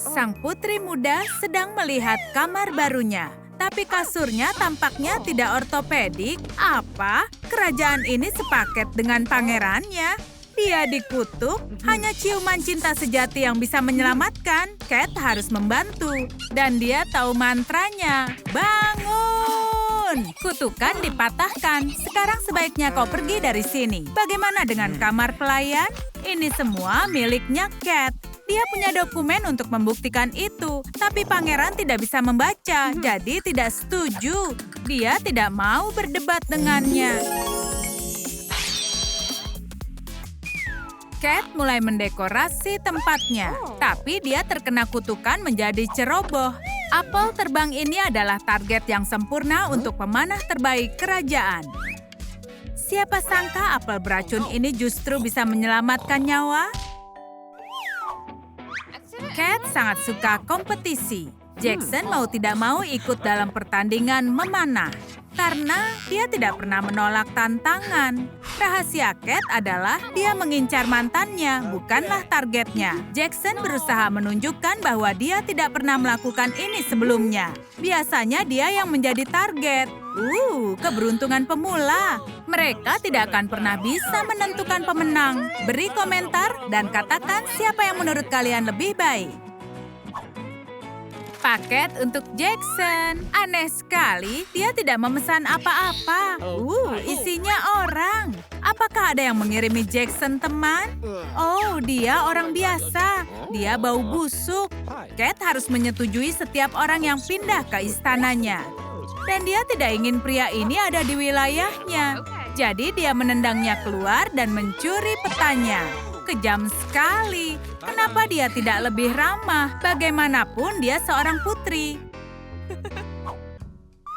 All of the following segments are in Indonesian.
Sang putri muda sedang melihat kamar barunya. Tapi kasurnya tampaknya tidak ortopedik. Apa? Kerajaan ini sepaket dengan pangerannya. Dia dikutuk, hanya ciuman cinta sejati yang bisa menyelamatkan. Cat harus membantu. Dan dia tahu mantranya. Bangun! Kutukan dipatahkan. Sekarang sebaiknya kau pergi dari sini. Bagaimana dengan kamar pelayan? Ini semua miliknya Cat. Dia punya dokumen untuk membuktikan itu, tapi pangeran tidak bisa membaca, jadi tidak setuju. Dia tidak mau berdebat dengannya. Cat mulai mendekorasi tempatnya, tapi dia terkena kutukan menjadi ceroboh. Apel terbang ini adalah target yang sempurna untuk pemanah terbaik kerajaan. Siapa sangka apel beracun ini justru bisa menyelamatkan nyawa? Cat sangat suka kompetisi. Jackson mau tidak mau ikut dalam pertandingan memanah. Karena dia tidak pernah menolak tantangan. Rahasia Cat adalah dia mengincar mantannya, bukanlah targetnya. Jackson berusaha menunjukkan bahwa dia tidak pernah melakukan ini sebelumnya. Biasanya dia yang menjadi target. Keberuntungan pemula. Mereka tidak akan pernah bisa menentukan pemenang. Beri komentar dan katakan siapa yang menurut kalian lebih baik. Paket untuk Jackson. Aneh sekali, dia tidak memesan apa-apa. Isinya orang. Apakah ada yang mengirimi Jackson teman? Oh, dia orang biasa. Dia bau busuk. Cat harus menyetujui setiap orang yang pindah ke istananya. Dan dia tidak ingin pria ini ada di wilayahnya. Jadi dia menendangnya keluar dan mencuri petanya. Kejam sekali. Kenapa dia tidak lebih ramah? Bagaimanapun dia seorang putri.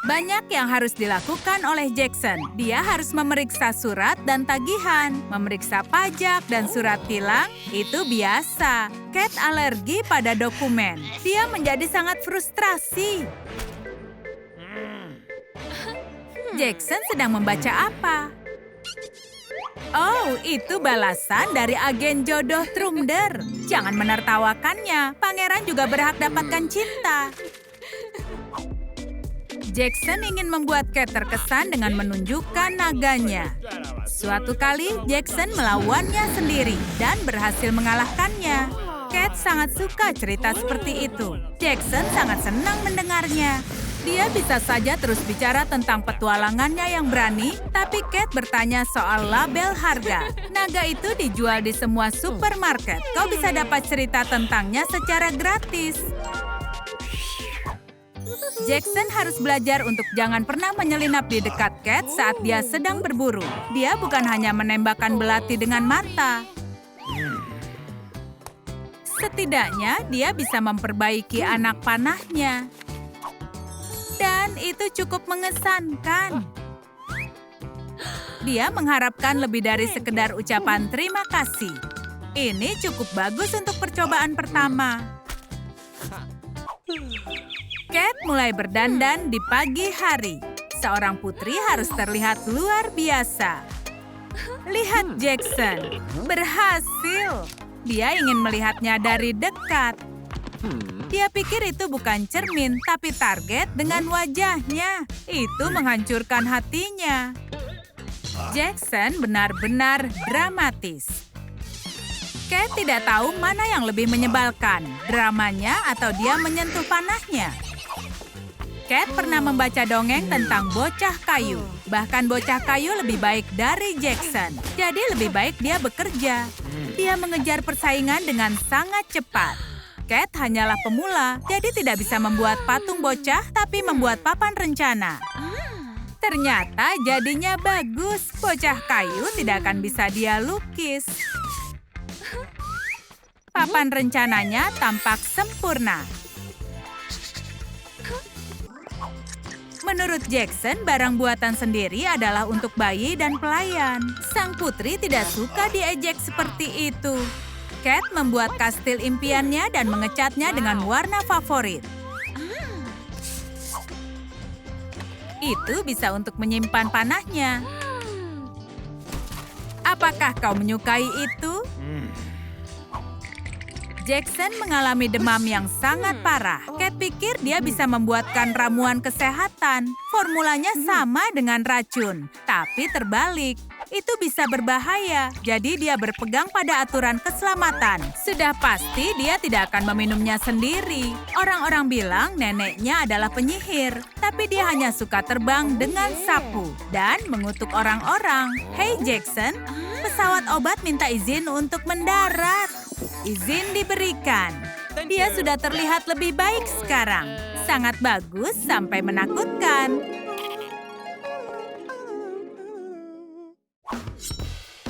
Banyak yang harus dilakukan oleh Jackson. Dia harus memeriksa surat dan tagihan, memeriksa pajak dan surat tilang. Itu biasa. Cat alergi pada dokumen. Dia menjadi sangat frustrasi. Jackson sedang membaca apa? Oh, itu balasan dari agen jodoh Trumder. Jangan menertawakannya. Pangeran juga berhak dapatkan cinta. Jackson ingin membuat Cat terkesan dengan menunjukkan naganya. Suatu kali, Jackson melawannya sendiri dan berhasil mengalahkannya. Cat sangat suka cerita seperti itu. Jackson sangat senang mendengarnya. Dia bisa saja terus bicara tentang petualangannya yang berani, tapi Cat bertanya soal label harga. Naga itu dijual di semua supermarket. Kau bisa dapat cerita tentangnya secara gratis. Jackson harus belajar untuk jangan pernah menyelinap di dekat Cat saat dia sedang berburu. Dia bukan hanya menembakkan belati dengan mata. Setidaknya dia bisa memperbaiki anak panahnya. Dan itu cukup mengesankan. Dia mengharapkan lebih dari sekedar ucapan terima kasih. Ini cukup bagus untuk percobaan pertama. Cat mulai berdandan di pagi hari. Seorang putri harus terlihat luar biasa. Lihat Jackson, berhasil. Dia ingin melihatnya dari dekat. Dia pikir itu bukan cermin, tapi target dengan wajahnya. Itu menghancurkan hatinya. Jackson benar-benar dramatis. Cat tidak tahu mana yang lebih menyebalkan, dramanya atau dia menyentuh panahnya. Cat pernah membaca dongeng tentang bocah kayu. Bahkan bocah kayu lebih baik dari Jackson. Jadi lebih baik dia bekerja. Dia mengejar persaingan dengan sangat cepat. Cat hanyalah pemula, jadi tidak bisa membuat patung bocah, tapi membuat papan rencana. Ternyata jadinya bagus. Bocah kayu tidak akan bisa dia lukis. Papan rencananya tampak sempurna. Menurut Jackson, barang buatan sendiri adalah untuk bayi dan pelayan. Sang putri tidak suka diejek seperti itu. Cat membuat kastil impiannya dan mengecatnya dengan warna favorit. Itu bisa untuk menyimpan panahnya. Apakah kau menyukai itu? Jackson mengalami demam yang sangat parah. Cat pikir dia bisa membuatkan ramuan kesehatan. Formulanya sama dengan racun, tapi terbalik. Itu bisa berbahaya, jadi dia berpegang pada aturan keselamatan. Sudah pasti dia tidak akan meminumnya sendiri. Orang-orang bilang neneknya adalah penyihir, tapi dia hanya suka terbang dengan sapu dan mengutuk orang-orang. Hey Jackson, pesawat obat minta izin untuk mendarat. Izin diberikan. Dia sudah terlihat lebih baik sekarang. Sangat bagus sampai menakutkan.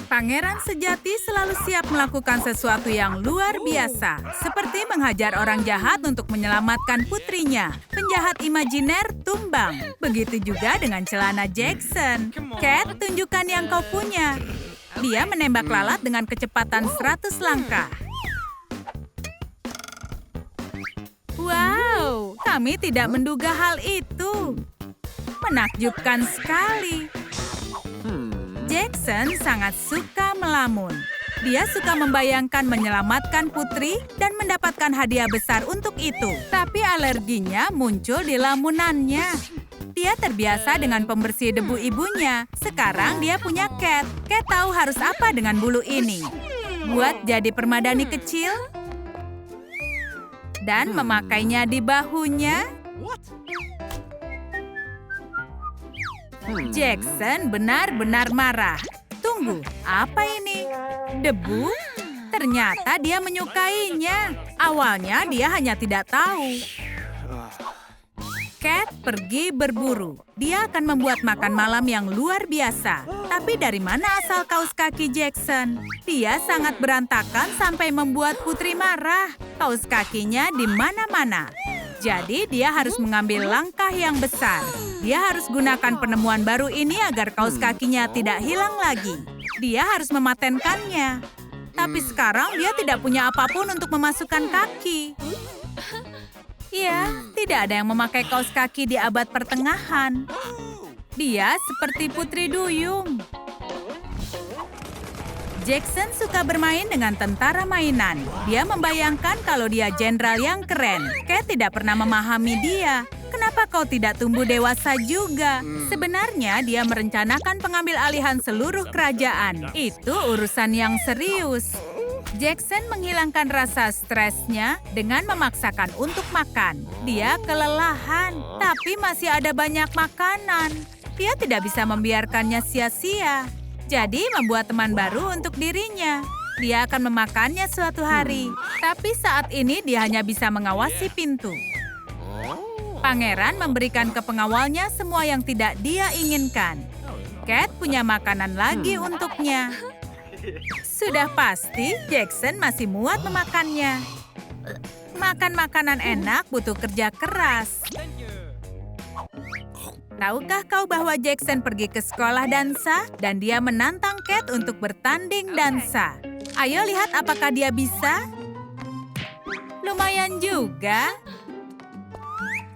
Pangeran sejati selalu siap melakukan sesuatu yang luar biasa, seperti menghajar orang jahat untuk menyelamatkan putrinya. Penjahat imajiner tumbang. Begitu juga dengan celana Jackson. Cat, tunjukkan yang kau punya. Dia menembak lalat dengan kecepatan 100 langkah. Wow, kami tidak menduga hal itu. Menakjubkan sekali. Jackson sangat suka melamun. Dia suka membayangkan menyelamatkan putri dan mendapatkan hadiah besar untuk itu. Tapi alerginya muncul di lamunannya. Dia terbiasa dengan pembersih debu ibunya. Sekarang dia punya Cat. Cat tahu harus apa dengan bulu ini. Buat jadi permadani kecil dan memakainya di bahunya. Jackson benar-benar marah. Tunggu, apa ini? Debu? Ternyata dia menyukainya. Awalnya dia hanya tidak tahu. Cat pergi berburu. Dia akan membuat makan malam yang luar biasa. Tapi dari mana asal kaus kaki Jackson? Dia sangat berantakan sampai membuat putri marah. Kaus kakinya di mana-mana. Jadi dia harus mengambil langkah yang besar. Dia harus gunakan penemuan baru ini agar kaus kakinya tidak hilang lagi. Dia harus mematenkannya. Tapi sekarang dia tidak punya apapun untuk memasukkan kaki. Ya, tidak ada yang memakai kaus kaki di abad pertengahan. Dia seperti putri duyung. Jackson suka bermain dengan tentara mainan. Dia membayangkan kalau dia jenderal yang keren. Cat tidak pernah memahami dia. Kenapa kau tidak tumbuh dewasa juga? Sebenarnya dia merencanakan pengambil alihan seluruh kerajaan. Itu urusan yang serius. Jackson menghilangkan rasa stresnya dengan memaksakan untuk makan. Dia kelelahan, tapi masih ada banyak makanan. Dia tidak bisa membiarkannya sia-sia. Jadi membuat teman baru untuk dirinya. Dia akan memakannya suatu hari. Tapi saat ini dia hanya bisa mengawasi pintu. Pangeran memberikan ke pengawalnya semua yang tidak dia inginkan. Cat punya makanan lagi untuknya. Sudah pasti Jackson masih muat memakannya. Makan makanan enak butuh kerja keras. Tahukah kau bahwa Jackson pergi ke sekolah dansa dan dia menantang Cat untuk bertanding dansa? Ayo lihat apakah dia bisa. Lumayan juga.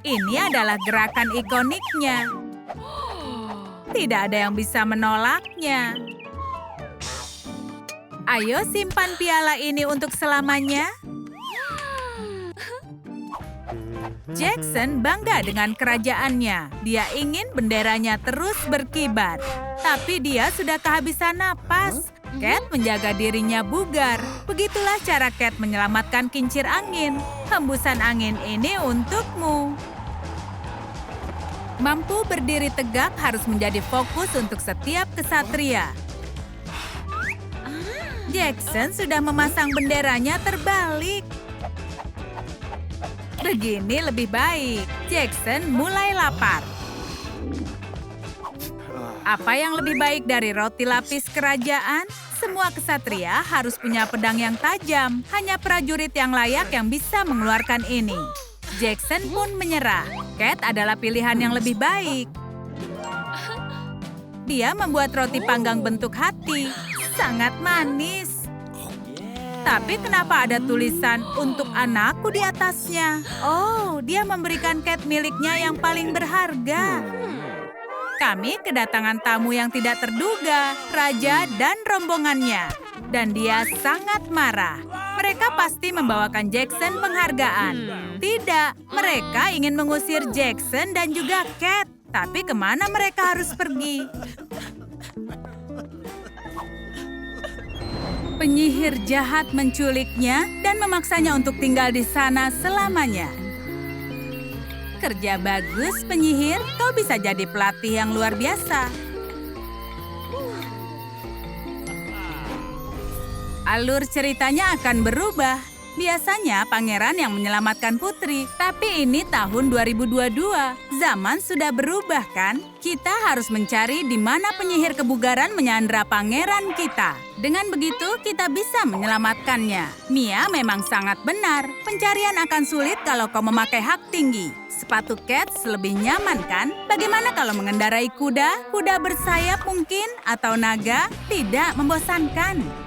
Ini adalah gerakan ikoniknya. Tidak ada yang bisa menolaknya. Ayo simpan piala ini untuk selamanya. Jackson bangga dengan kerajaannya. Dia ingin benderanya terus berkibar. Tapi dia sudah kehabisan napas. Cat menjaga dirinya bugar. Begitulah cara Cat menyelamatkan kincir angin. Hembusan angin ini untukmu. Mampu berdiri tegak harus menjadi fokus untuk setiap kesatria. Jackson sudah memasang benderanya terbalik. Begini lebih baik. Jackson mulai lapar. Apa yang lebih baik dari roti lapis kerajaan? Semua kesatria harus punya pedang yang tajam. Hanya prajurit yang layak yang bisa mengeluarkan ini. Jackson pun menyerah. Cat adalah pilihan yang lebih baik. Dia membuat roti panggang bentuk hati. Sangat manis. Tapi kenapa ada tulisan untuk anakku di atasnya? Oh, dia memberikan Cat miliknya yang paling berharga. Kami kedatangan tamu yang tidak terduga, raja dan rombongannya. Dan dia sangat marah. Mereka pasti membawakan Jackson penghargaan. Tidak, mereka ingin mengusir Jackson dan juga Cat. Tapi kemana mereka harus pergi? Penyihir jahat menculiknya dan memaksanya untuk tinggal di sana selamanya. Kerja bagus, penyihir. Kau bisa jadi pelatih yang luar biasa. Alur ceritanya akan berubah. Biasanya pangeran yang menyelamatkan putri. Tapi ini tahun 2022. Zaman sudah berubah, kan? Kita harus mencari di mana penyihir kebugaran menyandra pangeran kita. Dengan begitu, kita bisa menyelamatkannya. Mia memang sangat benar. Pencarian akan sulit kalau kau memakai hak tinggi. Sepatu Cats lebih nyaman, kan? Bagaimana kalau mengendarai kuda? Kuda bersayap mungkin? Atau naga? Tidak membosankan.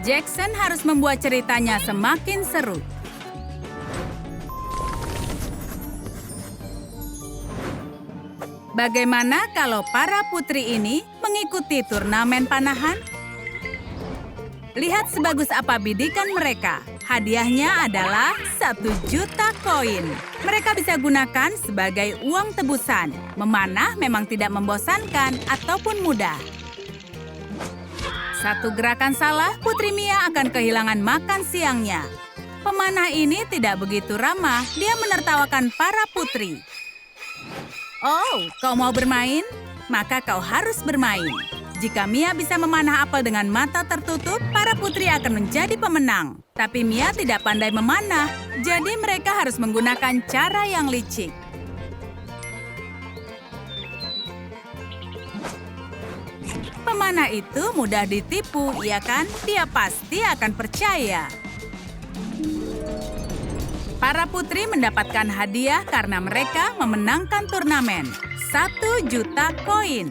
Jackson harus membuat ceritanya semakin seru. Bagaimana kalau para putri ini mengikuti turnamen panahan? Lihat sebagus apa bidikan mereka. Hadiahnya adalah 1 juta koin. Mereka bisa gunakan sebagai uang tebusan. Memanah memang tidak membosankan ataupun mudah. Satu gerakan salah, Putri Mia akan kehilangan makan siangnya. Pemanah ini tidak begitu ramah. Dia menertawakan para putri. Oh, kau mau bermain? Maka kau harus bermain. Jika Mia bisa memanah apel dengan mata tertutup, para putri akan menjadi pemenang. Tapi Mia tidak pandai memanah, jadi mereka harus menggunakan cara yang licik. Pemanah itu mudah ditipu, iya kan? Dia pasti akan percaya. Para putri mendapatkan hadiah karena mereka memenangkan turnamen. 1 juta koin.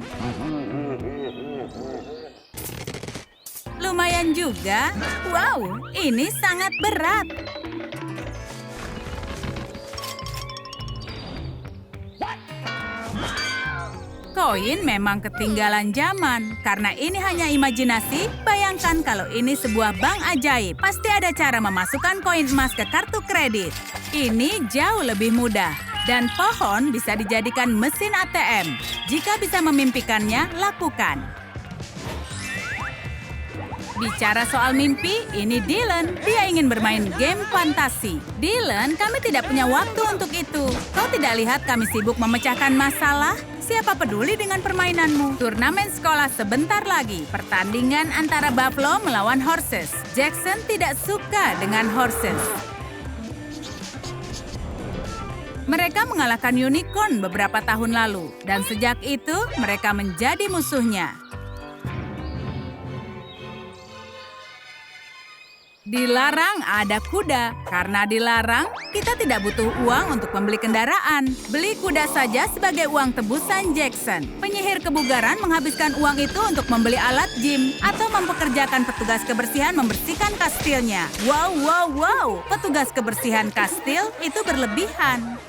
Lumayan juga. Wow, ini sangat berat. Koin memang ketinggalan zaman. Karena ini hanya imajinasi, bayangkan kalau ini sebuah bank ajaib. Pasti ada cara memasukkan koin emas ke kartu kredit. Ini jauh lebih mudah. Dan pohon bisa dijadikan mesin ATM. Jika bisa memimpikannya, lakukan. Bicara soal mimpi, ini Dylan. Dia ingin bermain game fantasi. Dylan, kami tidak punya waktu untuk itu. Kau tidak lihat kami sibuk memecahkan masalah? Siapa peduli dengan permainanmu? Turnamen sekolah sebentar lagi. Pertandingan antara Buffalo melawan Horses. Jackson tidak suka dengan Horses. Mereka mengalahkan Unicorn beberapa tahun lalu. Dan sejak itu, mereka menjadi musuhnya. Dilarang ada kuda. Karena dilarang, kita tidak butuh uang untuk membeli kendaraan. Beli kuda saja sebagai uang tebusan Jackson. Penyihir kebugaran menghabiskan uang itu untuk membeli alat gym atau mempekerjakan petugas kebersihan membersihkan kastilnya. Wow, wow, wow. Petugas kebersihan kastil itu berlebihan.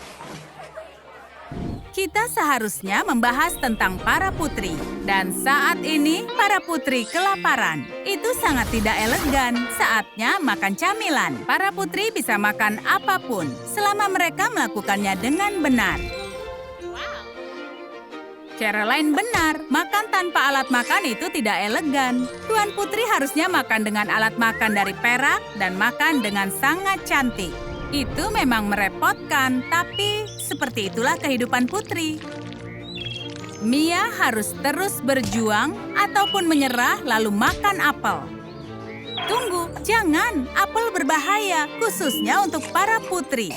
Kita seharusnya membahas tentang para putri. Dan saat ini, para putri kelaparan. Itu sangat tidak elegan. Saatnya makan camilan. Para putri bisa makan apapun, selama mereka melakukannya dengan benar. Caroline benar, makan tanpa alat makan itu tidak elegan. Tuan putri harusnya makan dengan alat makan dari perak dan makan dengan sangat cantik. Itu memang merepotkan, tapi seperti itulah kehidupan putri. Mia harus terus berjuang ataupun menyerah lalu makan apel. Tunggu, jangan. Apel berbahaya, khususnya untuk para putri.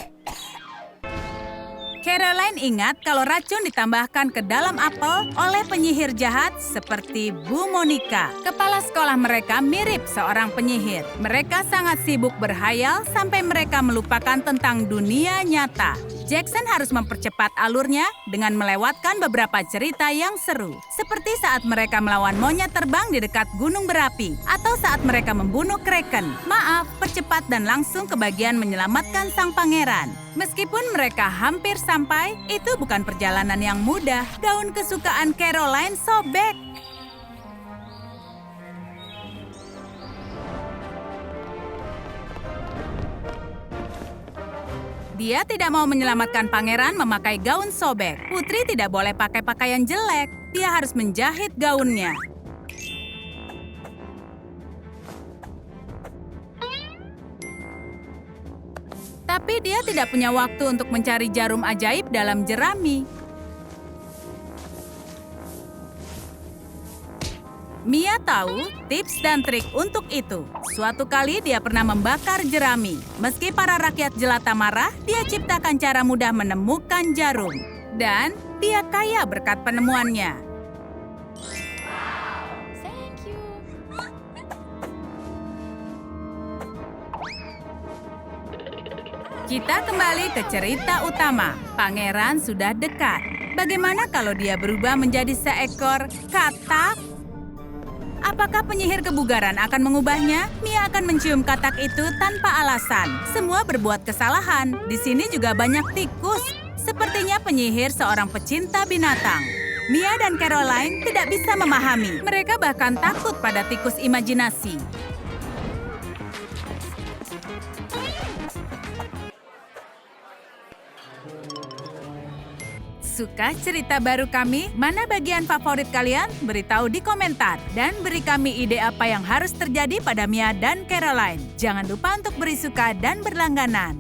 Caroline ingat kalau racun ditambahkan ke dalam apel oleh penyihir jahat seperti Bu Monica. Kepala sekolah mereka mirip seorang penyihir. Mereka sangat sibuk berhayal sampai mereka melupakan tentang dunia nyata. Jackson harus mempercepat alurnya dengan melewatkan beberapa cerita yang seru. Seperti saat mereka melawan monyet terbang di dekat gunung berapi. Atau saat mereka membunuh Kraken. Maaf, percepat dan langsung ke bagian menyelamatkan sang pangeran. Meskipun mereka hampir sampai, itu bukan perjalanan yang mudah. Gaun kesukaan Caroline sobek. Dia tidak mau menyelamatkan pangeran memakai gaun sobek. Putri tidak boleh pakai pakaian jelek. Dia harus menjahit gaunnya. Tapi dia tidak punya waktu untuk mencari jarum ajaib dalam jerami. Mia tahu tips dan trik untuk itu. Suatu kali dia pernah membakar jerami. Meski para rakyat jelata marah, dia ciptakan cara mudah menemukan jarum. Dan dia kaya berkat penemuannya. Thank you. Kita kembali ke cerita utama. Pangeran sudah dekat. Bagaimana kalau dia berubah menjadi seekor katak? Apakah penyihir kebugaran akan mengubahnya? Mia akan mencium katak itu tanpa alasan. Semua berbuat kesalahan. Di sini juga banyak tikus. Sepertinya penyihir seorang pecinta binatang. Mia dan Caroline tidak bisa memahami. Mereka bahkan takut pada tikus imajinasi. Suka cerita baru kami? Mana bagian favorit kalian? Beritahu di komentar. Dan beri kami ide apa yang harus terjadi pada Mia dan Caroline. Jangan lupa untuk beri suka dan berlangganan.